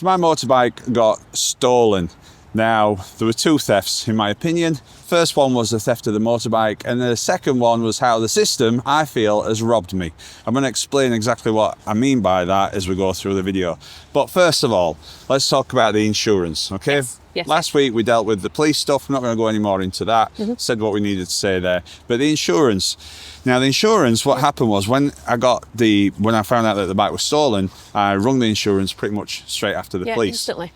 So my motorbike got stolen. Now, there were two thefts, in my opinion. First one was the theft of the motorbike, and the second one was how the system, I feel, has robbed me. I'm going to explain exactly what I mean by that as we go through the video. But first of all, let's talk about the insurance, okay? Yes. Last week we dealt with the police stuff. I'm not going to go any more into that. Said what we needed to say there. But the insurance. Now, the insurance, what happened was when I found out that the bike was stolen, I rung the insurance pretty much straight after the police. Instantly.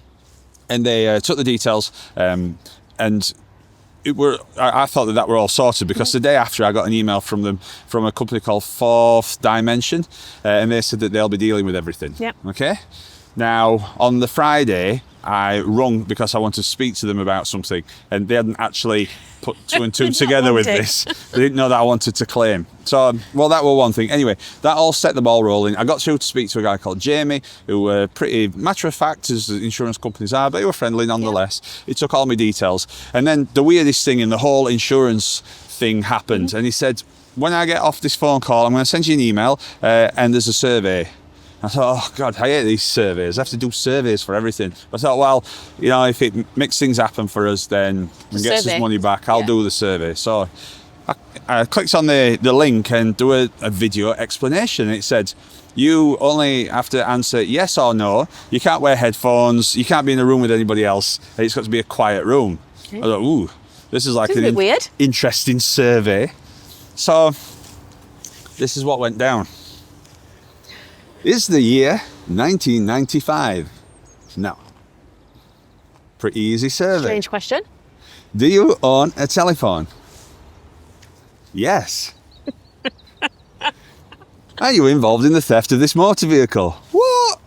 And they took the details, and I thought that were all sorted, because the day after I got an email from them, from a company called Fourth Dimension, and they said that they'll be dealing with everything. Yep. Okay. Now, on the Friday, I rung because I wanted to speak to them about something, and they hadn't actually put two and two together with this. They didn't know that I wanted to claim. So, well, that was one thing. Anyway, that all set the ball rolling. I got through to speak to a guy called Jamie, who were pretty matter of fact, as the insurance companies are, but they were friendly nonetheless. He took all my details. And then the weirdest thing in the whole insurance thing happened. And he said, when I get off this phone call, I'm going to send you an email, and there's a survey. I thought, oh God, I hate these surveys. I have to do surveys for everything. I thought, well, you know, if it makes things happen for us, then and gets us money back, I'll do the survey. So I clicked on the link and do a video explanation. It said, you only have to answer yes or no. You can't wear headphones. You can't be in a room with anybody else. It's got to be a quiet room. Okay. I thought, ooh, this is like an weird. Interesting survey. So this is what went down. Is the year 1995? No. Pretty easy survey. Strange question. Do you own a telephone? Yes. Are you involved in the theft of this motor vehicle? What?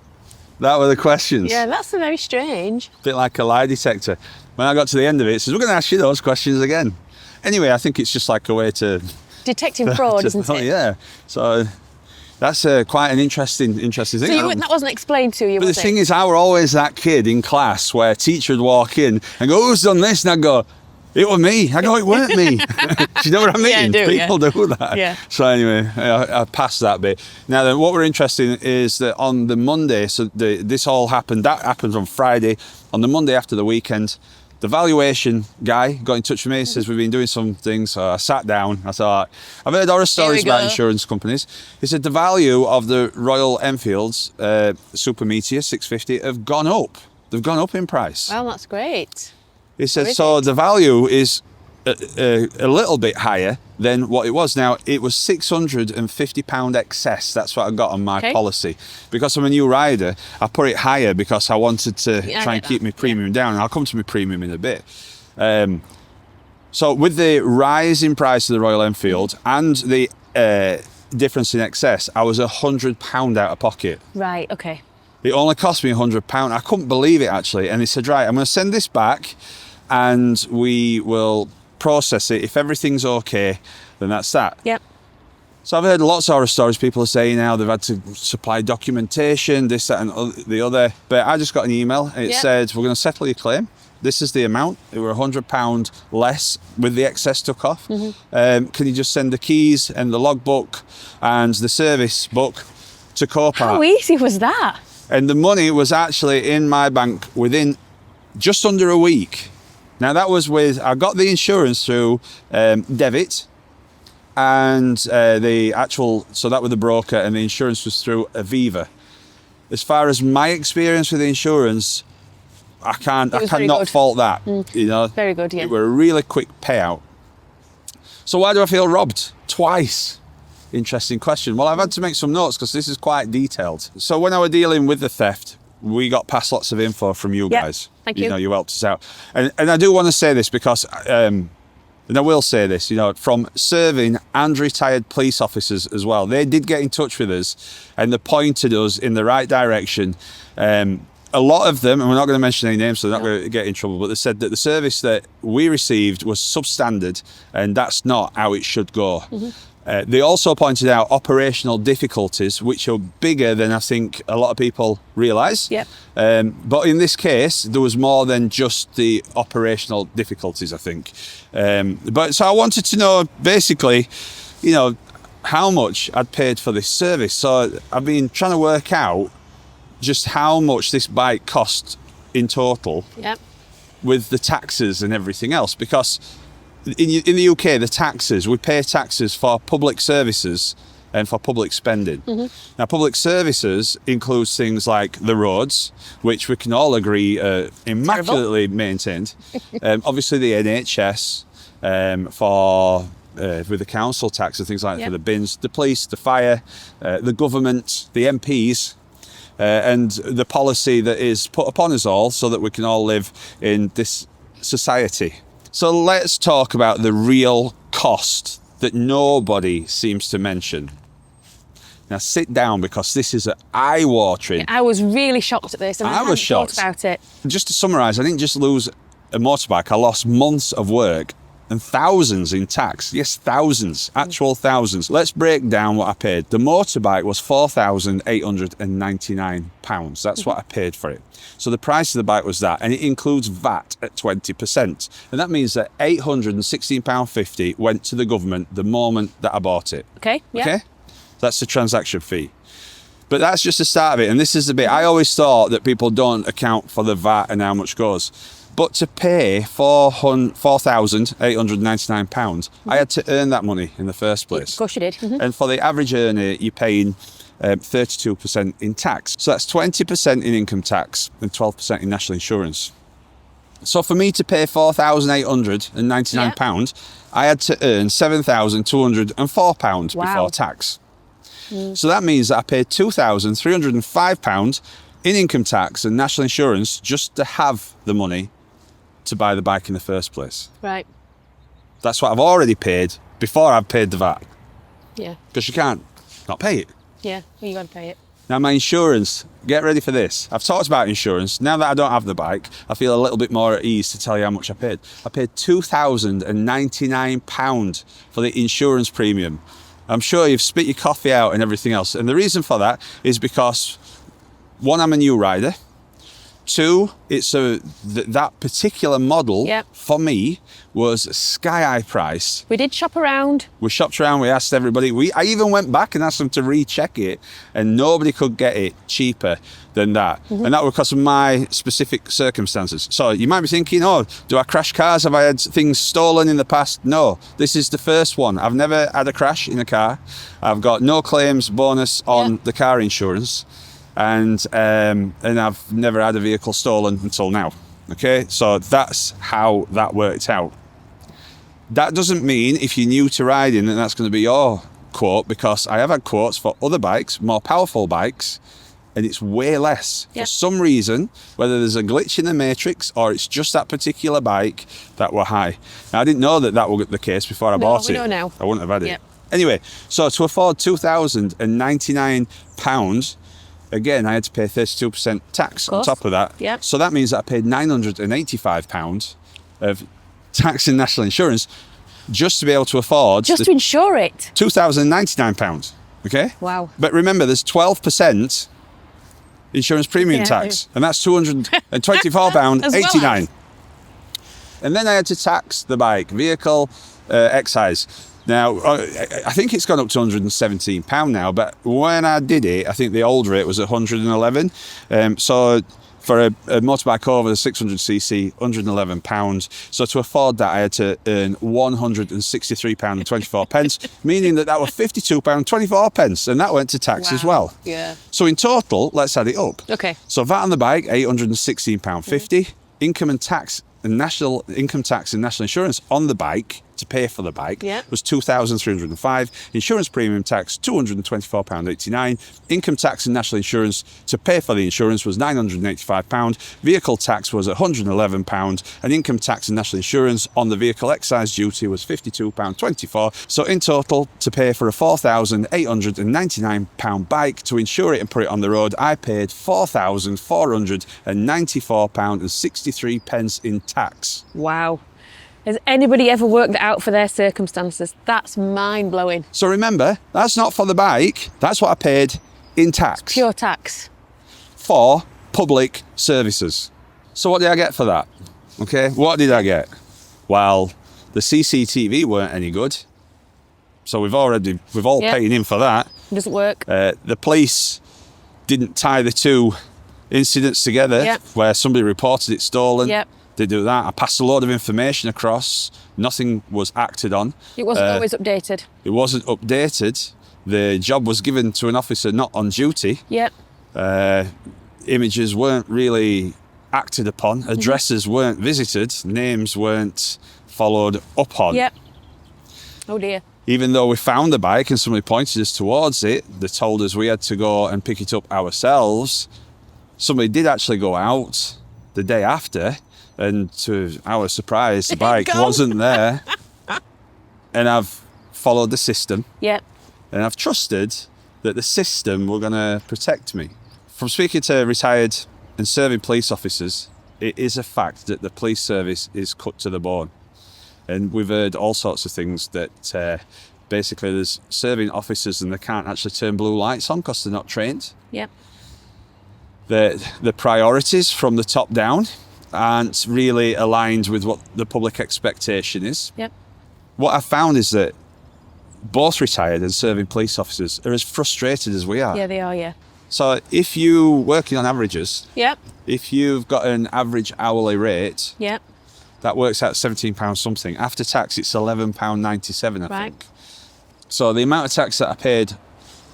That were the questions. Yeah, that's very strange. A bit like a lie detector. When I got to the end of it, it says, we're going to ask you those questions again. Anyway, I think it's just like a way to... detecting fraud, isn't it? Yeah. So... that's quite an interesting thing. So that wasn't explained to you, But was the it? thing is, I were always that kid in class where a teacher would walk in and go, who's done this? And I'd go, it was me. I go, it weren't me. Do you know what I mean? Yeah, I do, People do that. Yeah. So anyway, I passed that bit. Now, then, what we're interested in is that on the Monday, so this all happened, that happened on Friday. On the Monday after the weekend, the valuation guy got in touch with me, says we've been doing some things. So I sat down, I thought, I've heard horror stories about insurance companies. He said the value of the Royal Enfields Super Meteor 650 have gone up. They've gone up in price. Well, that's great. He said, so the value is a little bit higher than what it was. Now, it was £650 excess. That's what I got on my policy. Because I'm a new rider, I put it higher because I wanted to try and keep my premium down. And I'll come to my premium in a bit. So with the rise in price of the Royal Enfield and the difference in excess, I was £100 out of pocket. Right, okay. It only cost me £100. I couldn't believe it, actually. And he said, right, I'm going to send this back and we will process it. If everything's okay, then that's that. Yep. So I've heard lots of horror stories. People are saying now they've had to supply documentation, this, that, and the other. But I just got an email. It said, we're going to settle your claim. This is the amount. It were £100 less with the excess took off. Can you just send the keys and the logbook and the service book to Copart? How easy was that? And the money was actually in my bank within just under a week. Now that was I got the insurance through debit, and so that was the broker, and the insurance was through Aviva. As far as my experience with the insurance, I cannot fault that. You know, very good. Yeah. It were a really quick payout. So why do I feel robbed twice? Interesting question. Well, I've had to make some notes because this is quite detailed. So when I was dealing with the theft, we got past lots of info from you guys. Thank you. You know, you helped us out. And I do want to say this because, and I will say this, you know, from serving and retired police officers as well, they did get in touch with us and they pointed us in the right direction. A lot of them, and we're not going to mention any names, so they're not going to get in trouble, but they said that the service that we received was substandard and that's not how it should go. They also pointed out operational difficulties, which are bigger than I think a lot of people realise. Yep. But in this case, there was more than just the operational difficulties, I think. So I wanted to know, basically, you know, how much I'd paid for this service. So I've been trying to work out just how much this bike cost in total Yep. with the taxes and everything else. Because in the UK, the taxes, we pay taxes for public services and for public spending. Now, public services includes things like the roads, which we can all agree are immaculately maintained. Obviously, the NHS with the council tax and things like that for the bins, the police, the fire, the government, the MPs, and the policy that is put upon us all so that we can all live in this society. So let's talk about the real cost that nobody seems to mention. Now sit down, because this is eye-watering. I was really shocked at this, and I was shocked thought about it. Just to summarise, I didn't just lose a motorbike, I lost months of work and thousands in tax. Yes, thousands, actual thousands. Let's break down what I paid. The motorbike was £4,899. That's what I paid for it. So the price of the bike was that, and it includes VAT at 20%. And that means that £816.50 went to the government the moment that I bought it. Okay, yeah. Okay? That's the transaction fee. But that's just the start of it. And this is the bit. I always thought that people don't account for the VAT and how much goes. But to pay £4,899, I had to earn that money in the first place. Of course you did. And for the average earner, you're paying 32% in tax. So that's 20% in income tax and 12% in national insurance. So for me to pay £4,899, I had to earn £7,204 before tax. So that means that I paid £2,305 in income tax and national insurance just to have the money to buy the bike in the first place. Right. That's what I've already paid before I've paid the VAT. Yeah. Because you can't not pay it. Yeah, well, you got to pay it. Now my insurance, get ready for this. I've talked about insurance. Now that I don't have the bike, I feel a little bit more at ease to tell you how much I paid. I paid £2,099 for the insurance premium. I'm sure you've spit your coffee out and everything else. And the reason for that is because, one, I'm a new rider. Two, it's that particular model for me was sky high price. We did shop around. We shopped around, we asked everybody. I even went back and asked them to recheck it, and nobody could get it cheaper than that. And that was because of my specific circumstances. So you might be thinking, oh, do I crash cars? Have I had things stolen in the past? No, this is the first one. I've never had a crash in a car. I've got no claims bonus on the car insurance. And I've never had a vehicle stolen until now. Okay, so that's how that worked out. That doesn't mean if you're new to riding that that's going to be your quote, because I have had quotes for other bikes, more powerful bikes, and it's way less. For some reason, whether there's a glitch in the matrix or it's just that particular bike, that were high. Now, I didn't know that was the case before I bought it. No, we know now. I wouldn't have had it. Anyway, so to afford £2,099, again, I had to pay 32% tax on top of that. So that means that I paid £985 of tax and national insurance just to be able to afford... Just to insure it? £2,099, okay? Wow. But remember, there's 12% insurance premium tax, and that's £224.89. And then I had to tax the bike, vehicle, excise. Now, I think it's gone up to £117 now, but when I did it, I think the old rate was £111. So for a motorbike over the 600cc, £111. So to afford that, I had to earn £163.24, meaning that was £52.24, and that went to tax as well. Yeah. So in total, let's add it up. Okay. So VAT on the bike, £816.50. Income and tax and national income tax and national insurance on the bike to pay for the bike was £2,305. Insurance premium tax £224.89. Income tax and national insurance to pay for the insurance was £985. Vehicle tax was £111, and income tax and national insurance on the vehicle excise duty was £52.24. So in total, to pay for a £4,899 bike to insure it and put it on the road, I paid £4,494.63 in tax. Wow. Has anybody ever worked that out for their circumstances? That's mind-blowing. So remember, that's not for the bike. That's what I paid in tax. It's pure tax. For public services. So what did I get for that? Okay, what did I get? Well, the CCTV weren't any good. So we've all paying in for that. It doesn't work. The police didn't tie the two incidents together Yep. where somebody reported it stolen. Yep. They do that. I passed a load of information across. Nothing was acted on. It wasn't always updated. It wasn't updated. The job was given to an officer not on duty. Yep. Images weren't really acted upon. Addresses weren't visited. Names weren't followed up on. Yep. Oh dear. Even though we found the bike and somebody pointed us towards it, they told us we had to go and pick it up ourselves. Somebody did actually go out the day after, and to our surprise, the bike Gone. wasn't there. And I've followed the system, Yep. and I've trusted that the system were going to protect me. From speaking to retired and serving police officers, it is a fact that the police service is cut to the bone. And we've heard all sorts of things that basically there's serving officers and they can't actually turn blue lights on because they're not trained. Yep. The priorities from the top down aren't really aligned with what the public expectation is. Yep. What I found is that both retired and serving police officers are as frustrated as we are. Yeah, they are. Yeah. So if you working on averages, Yep. if you've got an average hourly rate, Yep. that works out £17 something. After tax, it's £11.97, I Right. think. So the amount of tax that I paid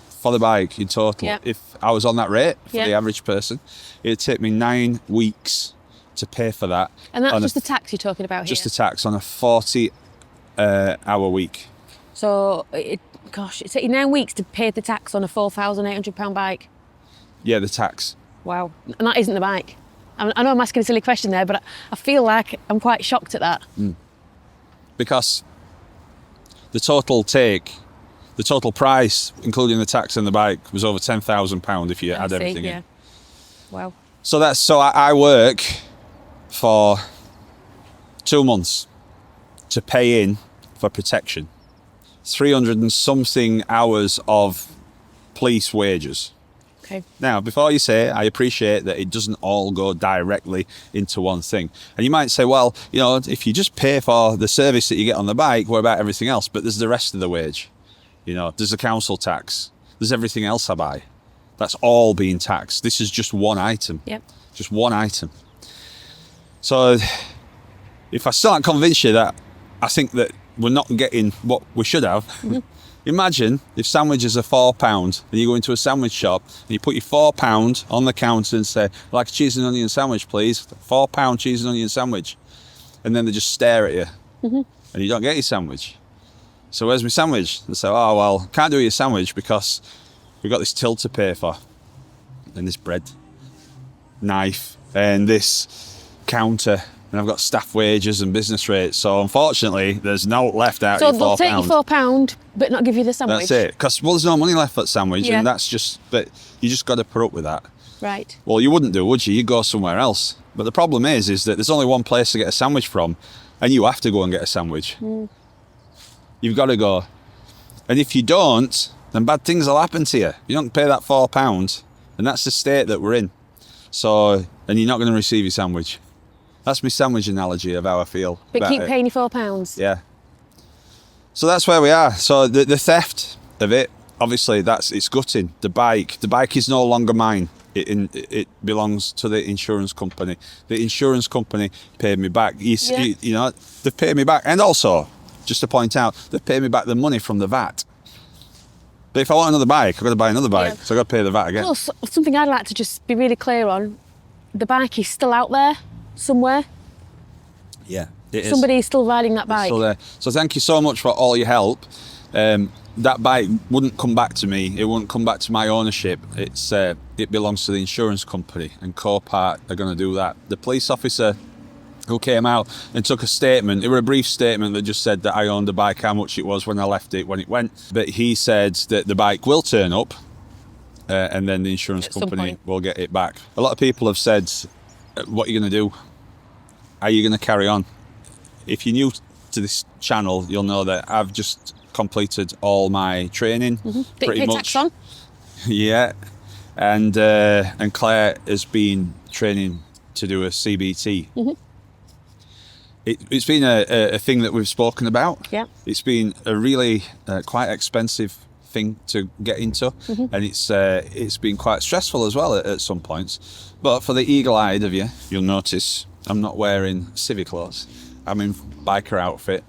for the bike in total, Yep. if I was on that rate for Yep. the average person, it'd take me 9 weeks to pay for that. And that's on just the tax you're talking about just here. the tax on a 40-hour week. So, gosh, it's taking 9 weeks to pay the tax on a £4,800 bike. Yeah, the tax. Wow. And that isn't the bike. I know I'm asking a silly question there, but I feel like I'm quite shocked at that. Because the total price, including the tax and the bike, was over £10,000 if you add See, everything yeah. in. Wow. So I work for 2 months to pay in for protection. 300 and something hours of police wages. Okay. Now, before you say, I appreciate that it doesn't all go directly into one thing. And you might say, well, you know, if you just pay for the service that you get on the bike, what about everything else? But there's the rest of the wage. You know, there's the council tax. There's everything else I buy. That's all being taxed. This is just one item. Yep. Just one item. So if I still can't convince you that I think that we're not getting what we should have, imagine if sandwiches are £4 and you go into a sandwich shop and you put your £4 on the counter and say, I'd like a cheese and onion sandwich, please. £4 cheese and onion sandwich. And then they just stare at you and you don't get your sandwich. So where's my sandwich? They say, oh, well, can't do your sandwich because we've got this till to pay for. And this bread, knife, and this counter. And I've got staff wages and business rates. So unfortunately, there's no left out So of your they'll take your £4. £4, but not give you the sandwich. That's it. Because, well, there's no money left for that sandwich. Yeah. And that's just, but you just got to put up with that. Right. Well, you wouldn't do, would you? You'd go somewhere else. But the problem is that there's only one place to get a sandwich from. And you have to go and get a sandwich. You've got to go. And if you don't, then bad things will happen to you. You don't pay that £4. And that's the state that we're in. So, and you're not going to receive your sandwich. That's my sandwich analogy of how I feel. But about keep it. paying your £4. Yeah. So that's where we are. So the theft of it, obviously, it's gutting. The bike is no longer mine. It belongs to the insurance company. The insurance company paid me back. You know, they've paid me back. And also, just to point out, they've paid me back the money from the VAT. But if I want another bike, I've got to buy another bike. Yeah. So I've got to pay the VAT again. Plus, something I'd like to just be really clear on, the bike is still out there somewhere. Yeah, it is. Somebody is still riding that bike. Still there. So thank you so much for all your help. That bike wouldn't come back to me. It wouldn't come back to my ownership. It belongs to the insurance company, and Copart are going to do that. The police officer who came out and took a statement, it was a brief statement that just said that I owned the bike, how much it was when I left it, when it went. But he said that the bike will turn up and then the insurance At some company point. will get it back. A lot of people have said, what are you going to do? Are you going to carry on? If you're new to this channel, you'll know that I've just completed all my training. That you pretty pay much. tax on? Yeah, and Claire has been training to do a CBT. It's been a thing that we've spoken about. Yeah. It's been a really quite expensive thing to get into, and it's been quite stressful as well at some points. But for the eagle-eyed of you, you'll notice I'm not wearing civic clothes. I'm in biker outfit.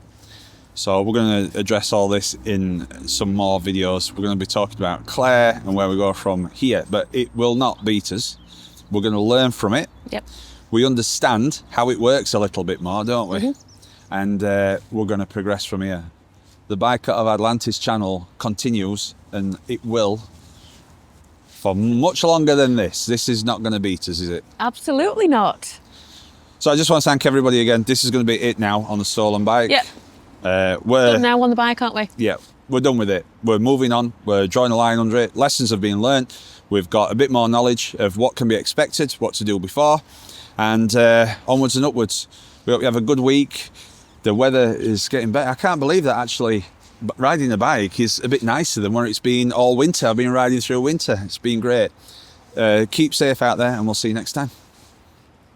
So we're going to address all this in some more videos. We're going to be talking about Clare and where we go from here, but it will not beat us. We're going to learn from it. Yep. We understand how it works a little bit more, don't we? And we're going to progress from here. The Bike Out of Atlantis channel continues, and it will for much longer than this. This is not going to beat us, is it? Absolutely not. So I just want to thank everybody again. This is going to be it now on the stolen bike. Yep. We're Done now on the bike, aren't we? Yeah, we're done with it. We're moving on. We're drawing a line under it. Lessons have been learnt. We've got a bit more knowledge of what can be expected, what to do before, and onwards and upwards. We hope you have a good week. The weather is getting better. I can't believe that actually riding a bike is a bit nicer than where it's been all winter. I've been riding through winter. It's been great. Keep safe out there, and we'll see you next time.